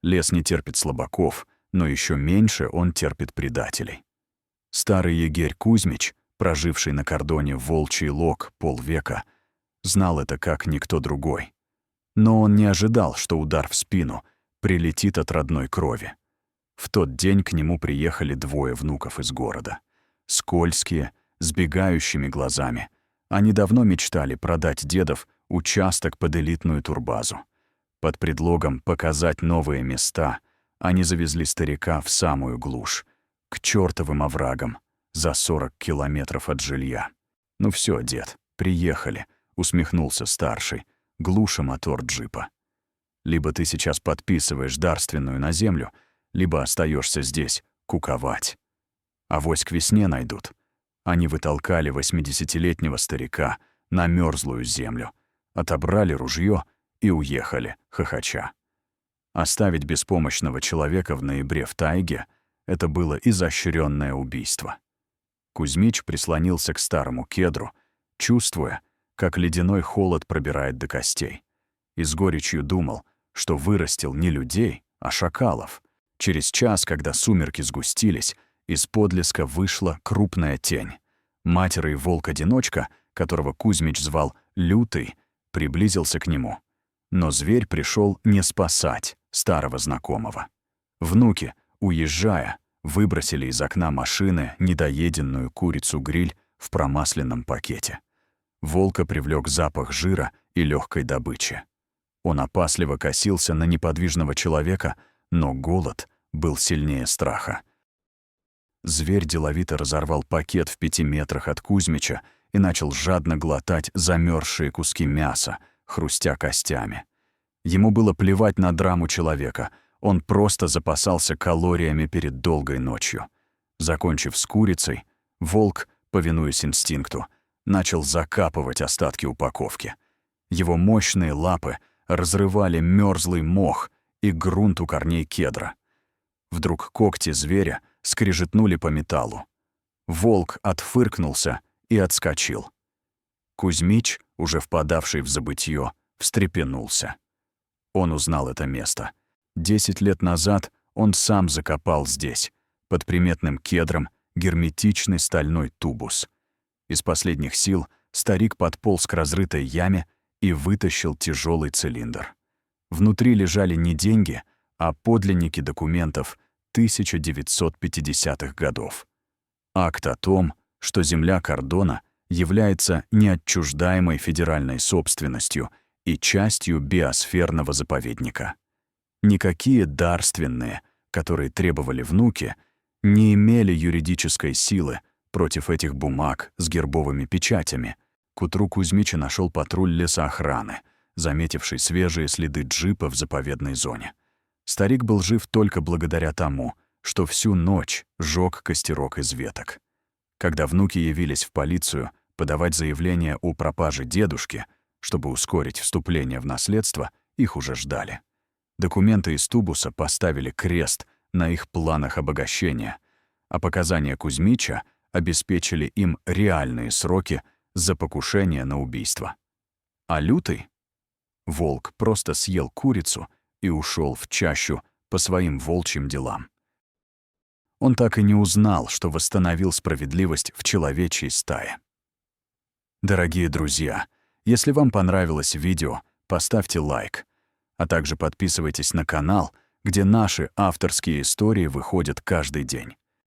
Лес не терпит слабаков, но еще меньше он терпит предателей. Старый егерь Кузьмич, проживший на кордоне Волчий Лог полвека, знал это как никто другой. Но он не ожидал, что удар в спину прилетит от родной крови. В тот день к нему приехали двое внуков из города. Скользкие, с бегающими глазами. Они давно мечтали продать дедов участок под элитную турбазу. Под предлогом показать новые места они завезли старика в самую глушь, к чёртовым оврагам, за 40 километров от жилья. «Ну всё, дед, приехали», — усмехнулся старший, глуша мотор джипа. «Либо ты сейчас подписываешь дарственную на землю, либо остаешься здесь куковать. Авось к весне найдут». Они вытолкали 80-летнего старика на мёрзлую землю, отобрали ружье и уехали, хохоча. Оставить беспомощного человека в ноябре в тайге — это было изощренное убийство. Кузьмич прислонился к старому кедру, чувствуя, как ледяной холод пробирает до костей, и с горечью думал, что вырастил не людей, а шакалов. Через час, когда сумерки сгустились, из подлеска вышла крупная тень. Матерый волк-одиночка, которого Кузьмич звал Лютый, приблизился к нему. Но зверь пришел не спасать старого знакомого. Внуки, уезжая, выбросили из окна машины недоеденную курицу-гриль в промасленном пакете. Волка привлек запах жира и легкой добычи. Он опасливо косился на неподвижного человека, но голод был сильнее страха. Зверь деловито разорвал пакет в 5 метрах от Кузьмича и начал жадно глотать замерзшие куски мяса, хрустя костями. Ему было плевать на драму человека, он просто запасался калориями перед долгой ночью. Закончив с курицей, волк, повинуясь инстинкту, начал закапывать остатки упаковки. Его мощные лапы разрывали мёрзлый мох и грунт у корней кедра. Вдруг когти зверя скрежетнули по металлу. Волк отфыркнулся и отскочил. Кузьмич, уже впадавший в забытье, встрепенулся. Он узнал это место. 10 лет назад он сам закопал здесь, под приметным кедром, герметичный стальной тубус. Из последних сил старик подполз к разрытой яме и вытащил тяжелый цилиндр. Внутри лежали не деньги, а подлинники документов 1950-х годов. Акт о том, что земля кордона является неотчуждаемой федеральной собственностью и частью биосферного заповедника. Никакие дарственные, которые требовали внуки, не имели юридической силы против этих бумаг с гербовыми печатями. К утру Кузьмича нашел патруль лесоохраны, заметивший свежие следы джипа в заповедной зоне. Старик был жив только благодаря тому, что всю ночь жёг костерок из веток. Когда внуки явились в полицию подавать заявление о пропаже дедушки, чтобы ускорить вступление в наследство, их уже ждали. Документы из тубуса поставили крест на их планах обогащения, а показания Кузьмича обеспечили им реальные сроки за покушение на убийство. А Лютый? Волк просто съел курицу и ушел в чащу по своим волчьим делам. Он так и не узнал, что восстановил справедливость в человечьей стае. Дорогие друзья, если вам понравилось видео, поставьте лайк, а также подписывайтесь на канал, где наши авторские истории выходят каждый день.